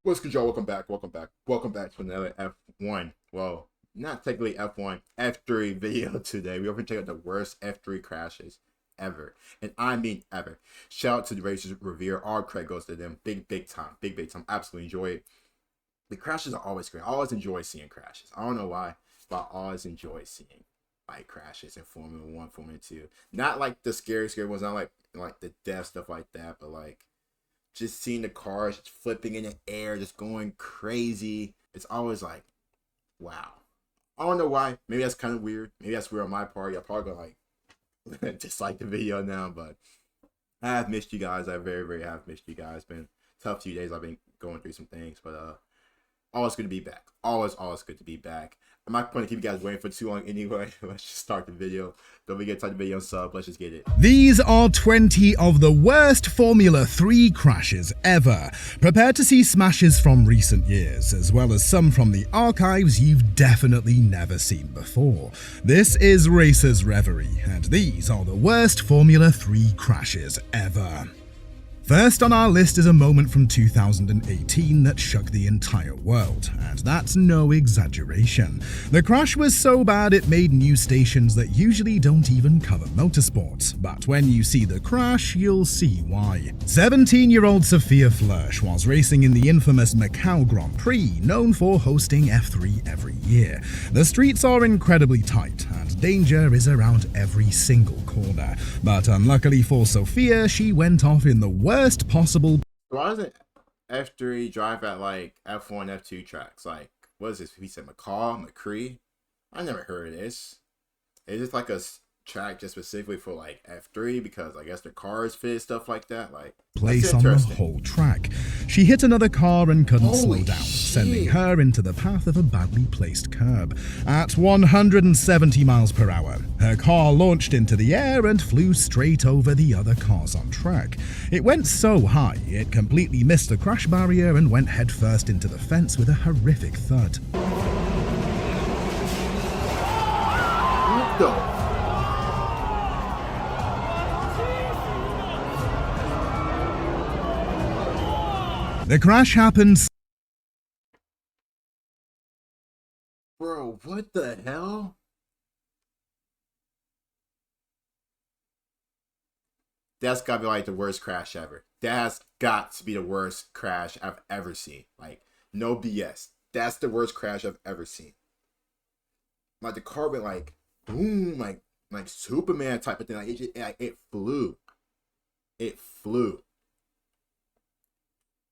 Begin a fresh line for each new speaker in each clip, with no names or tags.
What's good, y'all? Welcome back to another F1. Well, not technically F1, F3 video today. We're going to check out the worst F3 crashes ever. And I mean ever. Shout out to the racers Revere. All credit goes to them. Big time. Big time. Absolutely enjoy it. The crashes are always great. I always enjoy seeing crashes. I don't know why, but I always enjoy seeing like crashes in Formula 1, Formula 2. Not like the scary ones, not like the death stuff like that, but like just seeing the cars just flipping in the air, just going crazy. It's always like, wow. I don't know why. Maybe that's kind of weird. Maybe that's weird on my part. Y'all probably gonna like dislike the video now, but I have missed you guys. I very have missed you guys. Been a tough few days. I've been going through some things, but always good to be back. Always good to be back. I'm not going to keep you guys waiting for too long anyway. Let's just start the video. Don't forget to type the video and sub. Let's just get it.
These are 20 of the worst Formula 3 crashes ever. Prepare to see smashes from recent years, as well as some from the archives you've definitely never seen before. This is Racers Reverie, and these are the worst Formula 3 crashes ever. First on our list is a moment from 2018 that shook the entire world, and that's no exaggeration. The crash was so bad it made news stations that usually don't even cover motorsport, but when you see the crash, you'll see why. 17-year-old Sophia Flörsch was racing in the infamous Macau Grand Prix, known for hosting F3 every year. The streets are incredibly tight, and danger is around every single corner, but unluckily for Sophia, she went off in the worst possible.
Why doesn't F3 drive at like F1, F2 tracks? Like, what is this? He said McCree? I never heard of this. Is this like a track just specifically for like F3 because I guess the cars fit, stuff like that? Like,
place on the whole track. She hit another car and couldn't slow down, sending her into the path of a badly placed curb. At 170 miles per hour, her car launched into the air and flew straight over the other cars on track. It went so high, it completely missed the crash barrier and went headfirst into the fence with a horrific thud.
What the?
The crash happened.
Bro, what the hell? That's gotta be like the worst crash ever. That's got to be the worst crash I've ever seen. Like, no BS. That's the worst crash I've ever seen. Like the car went like boom, like Superman type of thing. Like it flew. It flew.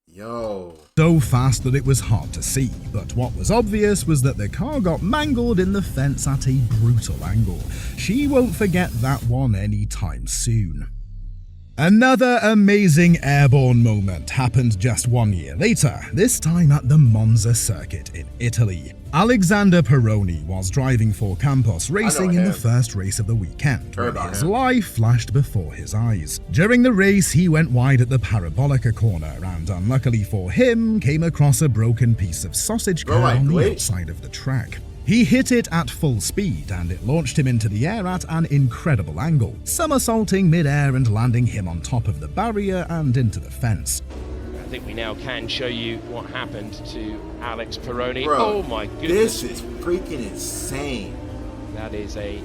Yo.
So fast that it was hard to see, but what was obvious was that the car got mangled in the fence at a brutal angle. She won't forget that one anytime soon. Another amazing airborne moment happened just 1 year later, this time at the Monza circuit in Italy. Alexander Peroni was driving for Campos Racing in the first race of the weekend when his life flashed before his eyes. During the race, he went wide at the Parabolica corner and, unluckily for him, came across a broken piece of sausage curd on the outside of the track. He hit it at full speed and it launched him into the air at an incredible angle, somersaulting mid-air and landing him on top of the barrier and into the fence.
I think we now can show you what happened to Alex Peroni.
Bro,
oh my goodness.
This is freaking insane.
That is a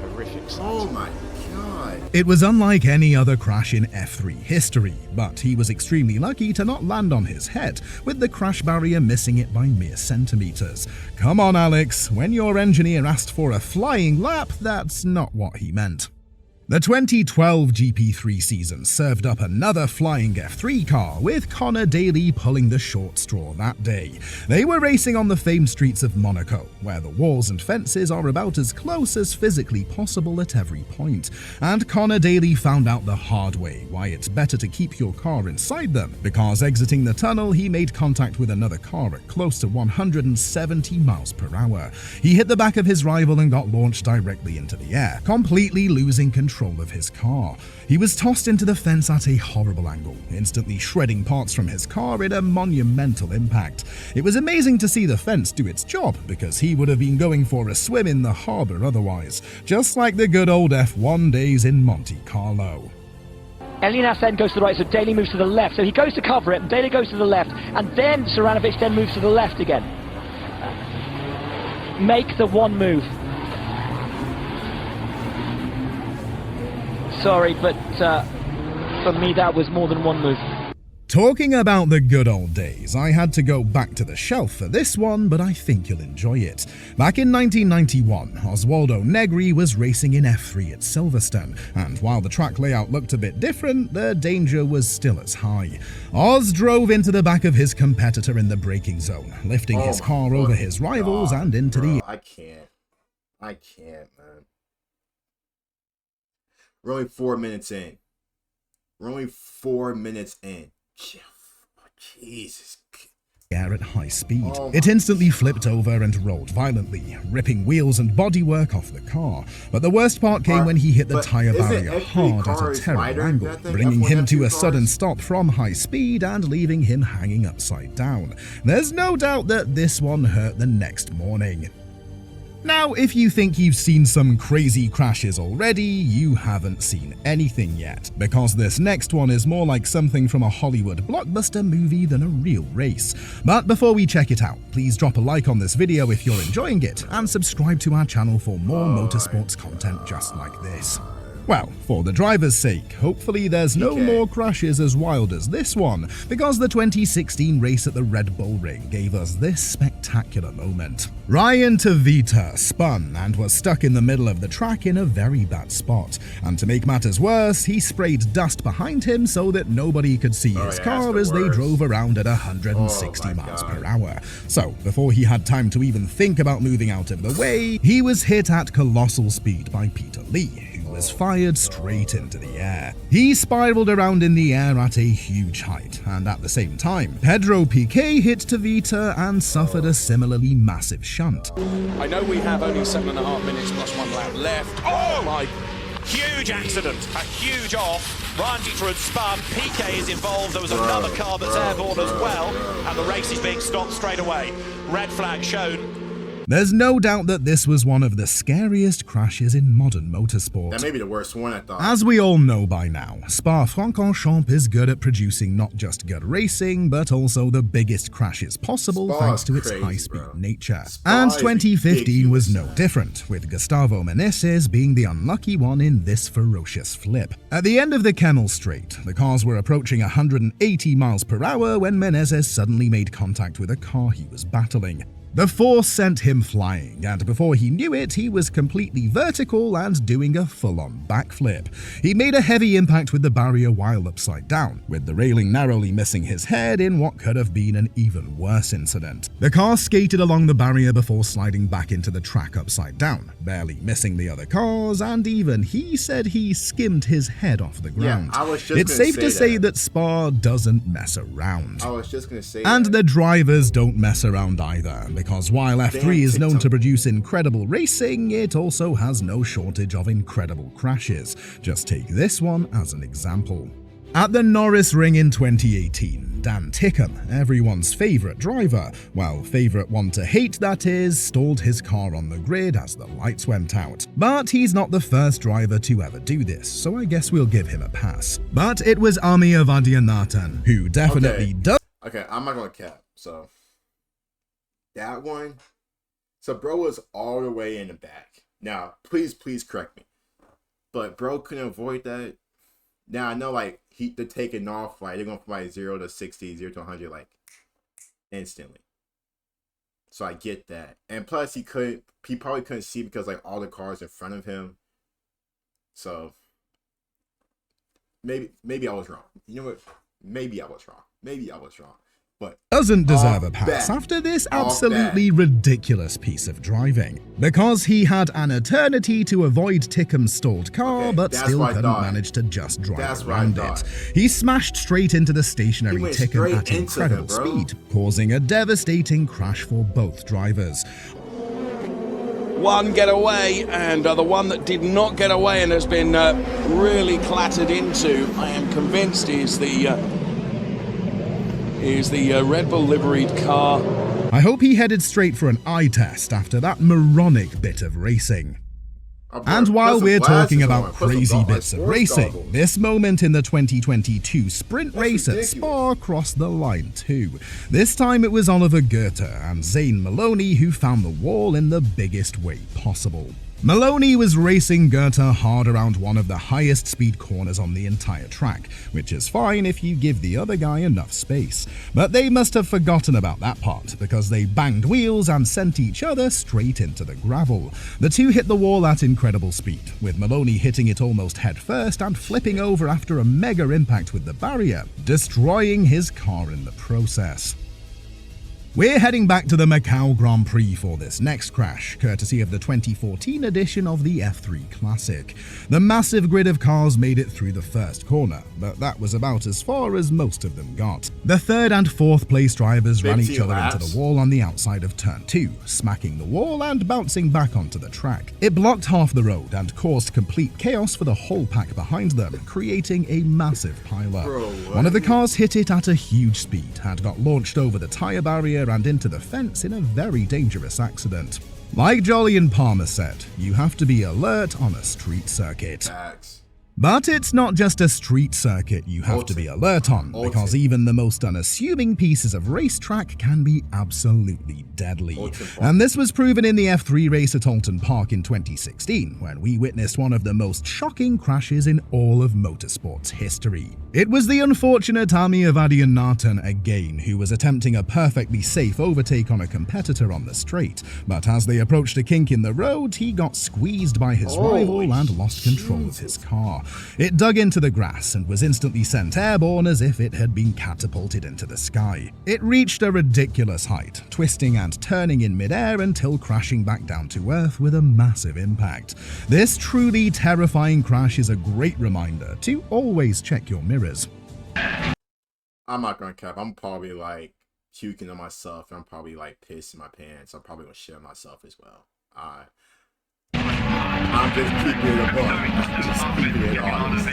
horrific sight.
Oh my god.
It was unlike any other crash in F3 history, but he was extremely lucky to not land on his head, with the crash barrier missing it by mere centimeters. Come on, Alex, when your engineer asked for a flying lap, that's not what he meant. The 2012 GP3 season served up another flying F3 car, with Connor Daly pulling the short straw that day. They were racing on the famed streets of Monaco, where the walls and fences are about as close as physically possible at every point, and Connor Daly found out the hard way why it's better to keep your car inside them, because exiting the tunnel he made contact with another car at close to 170 miles per hour. He hit the back of his rival and got launched directly into the air, completely losing control of his car. He was tossed into the fence at a horrible angle, instantly shredding parts from his car in a monumental impact. It was amazing to see the fence do its job, because he would have been going for a swim in the harbour otherwise, just like the good old F1 days in Monte Carlo.
Elias then goes to the right, so Daly moves to the left. So he goes to cover it, and Daly goes to the left, and then Saranovic then moves to the left again. Make the one move. Sorry, but for me that was more than one move.
Talking about the good old days, I had to go back to the shelf for this one, but I think you'll enjoy it. Back in 1991, Oswaldo Negri was racing in F3 at Silverstone, and while the track layout looked a bit different, the danger was still as high. Oz drove into the back of his competitor in the braking zone, lifting his car over his rivals and into the...
I can't, man. We're only 4 minutes in. Jesus.
Air at high speed. It instantly flipped over and rolled violently, ripping wheels and bodywork off the car. But the worst part came when he hit the tyre barrier hard at a terrible angle, bringing him to a sudden stop from high speed and leaving him hanging upside down. There's no doubt that this one hurt the next morning. Now, if you think you've seen some crazy crashes already, you haven't seen anything yet, because this next one is more like something from a Hollywood blockbuster movie than a real race. But before we check it out, please drop a like on this video if you're enjoying it, and subscribe to our channel for more motorsports content just like this. Well, for the driver's sake, hopefully there's no more crashes as wild as this one, because the 2016 race at the Red Bull Ring gave us this spectacular moment. Ryan Tavita spun and was stuck in the middle of the track in a very bad spot, and to make matters worse, he sprayed dust behind him so that nobody could see his car as they drove around at 160 miles per hour. So, before he had time to even think about moving out of the way, he was hit at colossal speed by Peter Lee, was fired straight into the air. He spiraled around in the air at a huge height, and at the same time, Pedro Piquet hit Tavita and suffered a similarly massive shunt.
I know we have only 7.5 minutes plus 1 lap left. Oh my!
Huge accident, a huge off. Ryan Dieter had spun, Piquet is involved, there was another car that's airborne as well, and the race is being stopped straight away. Red flag shown.
There's no doubt that this was one of the scariest crashes in modern motorsport.
That may be the worst one, I thought.
As we all know by now, Spa-Francorchamps is good at producing not just good racing, but also the biggest crashes possible thanks to its high-speed nature. And 2015 was no different, with Gustavo Meneses being the unlucky one in this ferocious flip. At the end of the Kemmel Straight, the cars were approaching 180 miles per hour when Meneses suddenly made contact with a car he was battling. The force sent him flying, and before he knew it, he was completely vertical and doing a full-on backflip. He made a heavy impact with the barrier while upside down, with the railing narrowly missing his head in what could have been an even worse incident. The car skated along the barrier before sliding back into the track upside down, barely missing the other cars, and even he said he skimmed his head off the ground. It's safe to say that Spa doesn't mess around.
I was just gonna say
and the drivers don't mess around either, because while F3 is known to produce incredible racing, it also has no shortage of incredible crashes. Just take this one as an example. At the Norris Ring in 2018, Dan Tickham, everyone's favourite driver, well, favourite one to hate that is, stalled his car on the grid as the lights went out. But he's not the first driver to ever do this, so I guess we'll give him a pass. But it was Ami Avadianathan, who definitely does.
Okay, I'm not gonna cap, so that one. So bro was all the way in the back. Now, please correct me. But bro couldn't avoid that. Now I know like they're taking off, like they're going from like 0 to 60, 0 to 100 like instantly. So I get that. And plus he probably couldn't see because like all the cars in front of him. So maybe I was wrong. You know what? Maybe I was wrong. But
doesn't deserve a pass after this absolutely ridiculous piece of driving. Because he had an eternity to avoid Tickham's stalled car, but still couldn't manage to just drive around it. He smashed straight into the stationary Tickham at incredible speed, causing a devastating crash for both drivers.
One get away, and the one that did not get away and has been really clattered into, I am convinced, is the Red Bull liveried car.
I hope he headed straight for an eye test after that moronic bit of racing. And while we're talking about crazy bits of racing, this moment in the 2022 sprint race at Spa crossed the line too. This time it was Oliver Goethe and Zane Maloney who found the wall in the biggest way possible. Maloney was racing Goethe hard around one of the highest speed corners on the entire track, which is fine if you give the other guy enough space. But they must have forgotten about that part, because they banged wheels and sent each other straight into the gravel. The two hit the wall at incredible speed, with Maloney hitting it almost head first and flipping over after a mega impact with the barrier, destroying his car in the process. We're heading back to the Macau Grand Prix for this next crash, courtesy of the 2014 edition of the F3 Classic. The massive grid of cars made it through the first corner, but that was about as far as most of them got. The third and fourth place drivers ran each other into the wall on the outside of turn 2, smacking the wall and bouncing back onto the track. It blocked half the road and caused complete chaos for the whole pack behind them, creating a massive pileup. One of the cars hit it at a huge speed and got launched over the tyre barrier and into the fence in a very dangerous accident. Like Jolly and Palmer said, you have to be alert on a street circuit.
Facts.
But it's not just a street circuit you have to be alert on, because even the most unassuming pieces of racetrack can be absolutely deadly. And this was proven in the F3 race at Alton Park in 2016, when we witnessed one of the most shocking crashes in all of motorsports history. It was the unfortunate Ami Avadian again, who was attempting a perfectly safe overtake on a competitor on the straight, but as they approached a kink in the road, he got squeezed by his rival and lost control of his car. It dug into the grass and was instantly sent airborne as if it had been catapulted into the sky. It reached a ridiculous height, twisting and turning in midair until crashing back down to earth with a massive impact. This truly terrifying crash is a great reminder to always check your mirrors.
I'm not gonna cap. I'm probably like puking on myself. I'm probably like pissing my pants. I'm probably gonna shit myself as well. I'm just keeping it above. I'm just keeping it honest.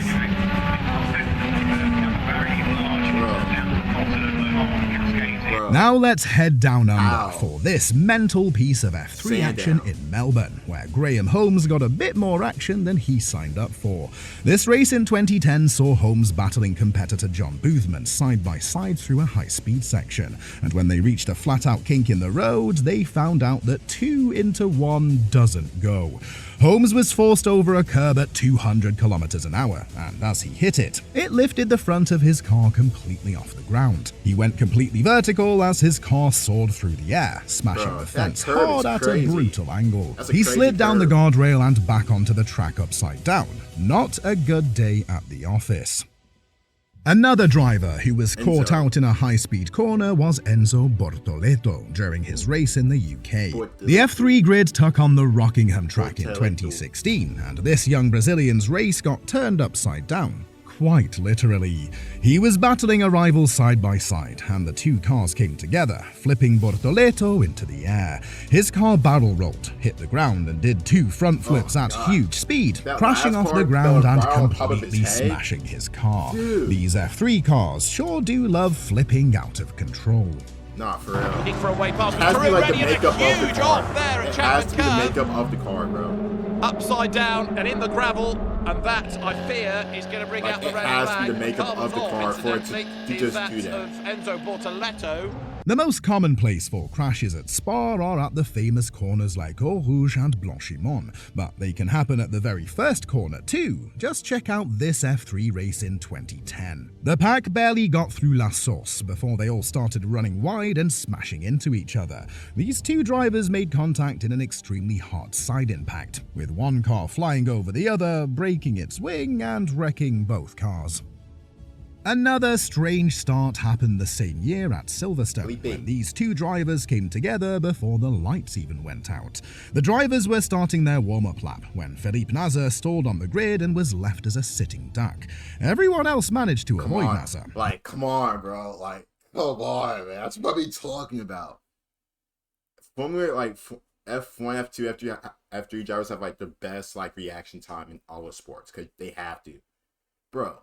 Bro.
Now let's head down under for this mental piece of F3 action in Melbourne, where Graham Holmes got a bit more action than he signed up for. This race in 2010 saw Holmes battling competitor John Boothman side by side through a high-speed section, and when they reached a flat-out kink in the road, they found out that 2 into 1 doesn't go. Holmes was forced over a curb at 200 kilometers an hour, and as he hit it, it lifted the front of his car completely off the ground. He went completely vertical as his car soared through the air, smashing the fence hard at a brutal angle. He slid down the guardrail and back onto the track upside down. Not a good day at the office. Another driver who was caught out in a high-speed corner was Enzo Bortoleto during his race in the UK. The F3 grid took on the Rockingham track in 2016, and this young Brazilian's race got turned upside down. Quite literally. He was battling a rival side by side, and the two cars came together, flipping Bortoleto into the air. His car barrel rolled, hit the ground, and did 2 front flips at huge speed, crashing off the ground and completely smashing his car. These F3 cars sure do love flipping out of control.
Nah, for real.
Looking for a way past.
It has to be like the
Ready,
makeup
and a
of the
huge
car.
off there at
It has to be the
Chapman
makeup of the car, bro.
upside down and in the gravel, and that, I fear, is going to bring out the red flag.
It has to be the makeup of the car for it to just do that.
Of Enzo Bortoleto.
The most common place for crashes at Spa are at the famous corners like Eau Rouge and Blanchimont, but they can happen at the very first corner too. Just check out this F3 race in 2010. The pack barely got through La Sauce before they all started running wide and smashing into each other. These two drivers made contact in an extremely hard side impact, with one car flying over the other, breaking its wing and wrecking both cars. Another strange start happened the same year at Silverstone, when these two drivers came together before the lights even went out. The drivers were starting their warm-up lap when Felipe Nasr stalled on the grid and was left as a sitting duck. Everyone else managed to avoid Nasr.
Like, come on, bro. Like, come on, man. That's what we're talking about. Formula, like, F1, F2, F3 drivers have, like, the best, like, reaction time in all of sports, because they have to. Bro.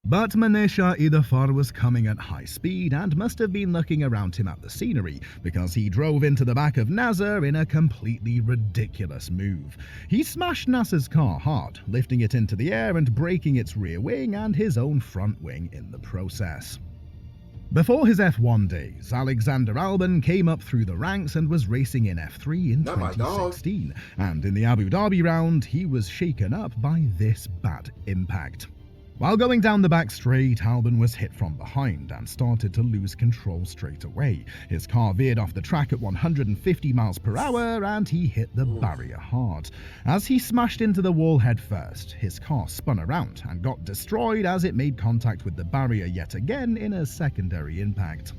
But Manisha Idafar was coming at high speed and must have been looking around him at the scenery, because he drove into the back of Nasser in a completely ridiculous move. He smashed Nasser's car hard, lifting it into the air and breaking its rear wing and his own front wing in the process. Before his F1 days, Alexander Albon came up through the ranks and was racing in F3 in 2016, and in the Abu Dhabi round, he was shaken up by this bad impact. While going down the back straight, Albon was hit from behind and started to lose control straight away. His car veered off the track at 150 miles per hour and he hit the barrier hard. As he smashed into the wall head first, his car spun around and got destroyed as it made contact with the barrier yet again in a secondary impact.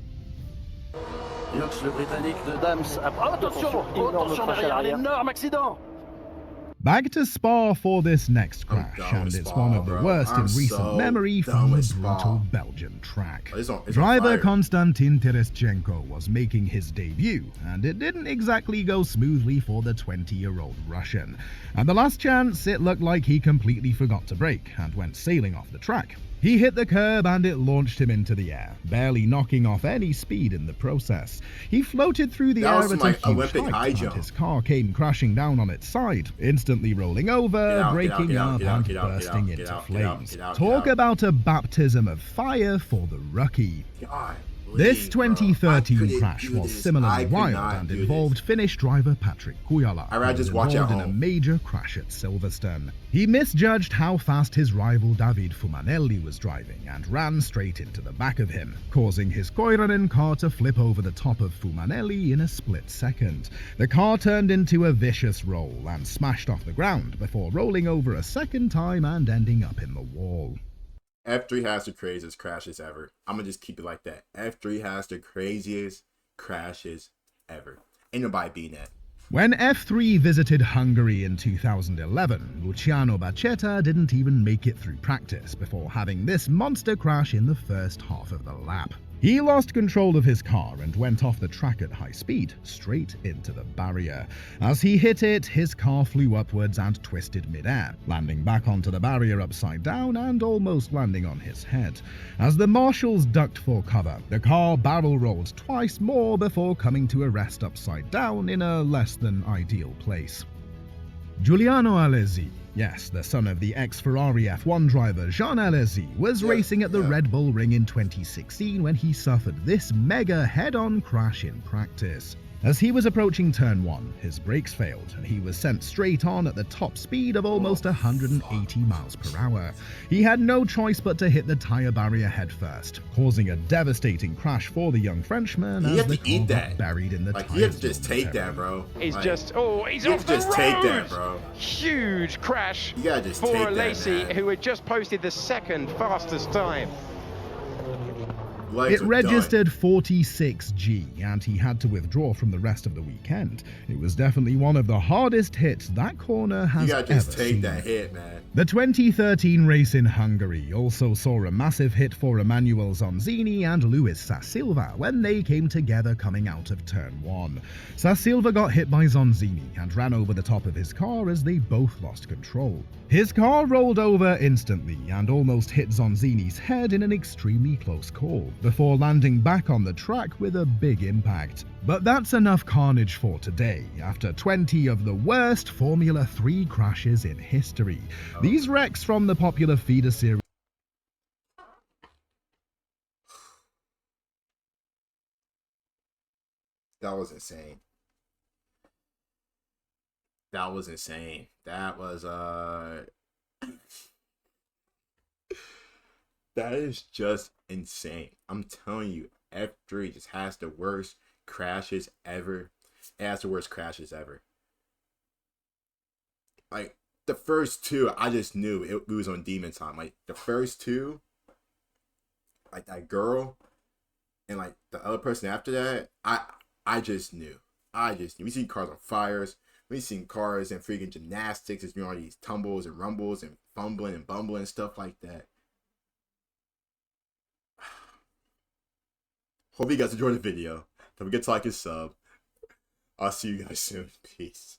Back to Spa for this next crash, and it's one of the worst in recent memory from the brutal Belgian track. Driver Konstantin Terestchenko was making his debut, and it didn't exactly go smoothly for the 20-year-old Russian. At the last chance, it looked like he completely forgot to brake and went sailing off the track. He hit the curb and it launched him into the air, barely knocking off any speed in the process. He floated through the air at a huge height, and his car came crashing down on its side, instantly rolling over, breaking up and bursting into flames. Talk about a baptism of fire for the rookie. This 2013 crash was similarly wild and involved Finnish driver Patrick Kujala, who was involved in a major crash at Silverstone. He misjudged how fast his rival David Fumanelli was driving and ran straight into the back of him, causing his Koiranen car to flip over the top of Fumanelli in a split second. The car turned into a vicious roll and smashed off the ground before rolling over a second time and ending up in the wall.
F3 has the craziest crashes ever. I'm gonna just keep it like that. F3 has the craziest crashes ever. Ain't nobody beating that.
When F3 visited Hungary in 2011, Luciano Bacchetta didn't even make it through practice before having this monster crash in the first half of the lap. He lost control of his car and went off the track at high speed, straight into the barrier. As he hit it, his car flew upwards and twisted mid-air, landing back onto the barrier upside down and almost landing on his head. As the marshals ducked for cover, the car barrel-rolled twice more before coming to a rest upside down in a less than ideal place. Giuliano Alesi, yes, the son of the ex-Ferrari F1 driver Jean Alesi, was racing at the Red Bull Ring in 2016 when he suffered this mega head-on crash in practice. As he was approaching turn 1, his brakes failed and he was sent straight on at the top speed of almost 180 miles per hour. He had no choice but to hit the tyre barrier head first, causing a devastating crash for the young Frenchman as the car got buried in the tyres.
You have to just take that, bro.
He's just, he's off the road!
Just take that, bro.
Huge crash
you gotta just
for
take
Alesi,
that,
who had just posted the second fastest time.
It registered 46G, and he had to withdraw from the rest of the weekend. It was definitely one of the hardest hits that corner has ever seen. You gotta just take that hit, man. The 2013 race in Hungary also saw a massive hit for Emanuele Zonzini and Luis Sassilva when they came together coming out of turn 1. Sassilva got hit by Zonzini and ran over the top of his car as they both lost control. His car rolled over instantly and almost hit Zonzini's head in an extremely close call, before landing back on the track with a big impact. But that's enough carnage for today, after 20 of the worst Formula 3 crashes in history. These wrecks from the popular feeder series
That was insane. That was insane. That was that is just insane. I'm telling you, F3 just has the worst crashes ever. It has the worst crashes ever. Like the first two, I just knew it was on demon time. Like the first two, like that girl and like the other person after that, I just knew. We seen cars on fires. We seen cars and freaking gymnastics. It's been all these tumbles and rumbles and fumbling and bumbling and stuff like that. Hope you guys enjoyed the video. Don't forget to like and sub. I'll see you guys soon. Peace.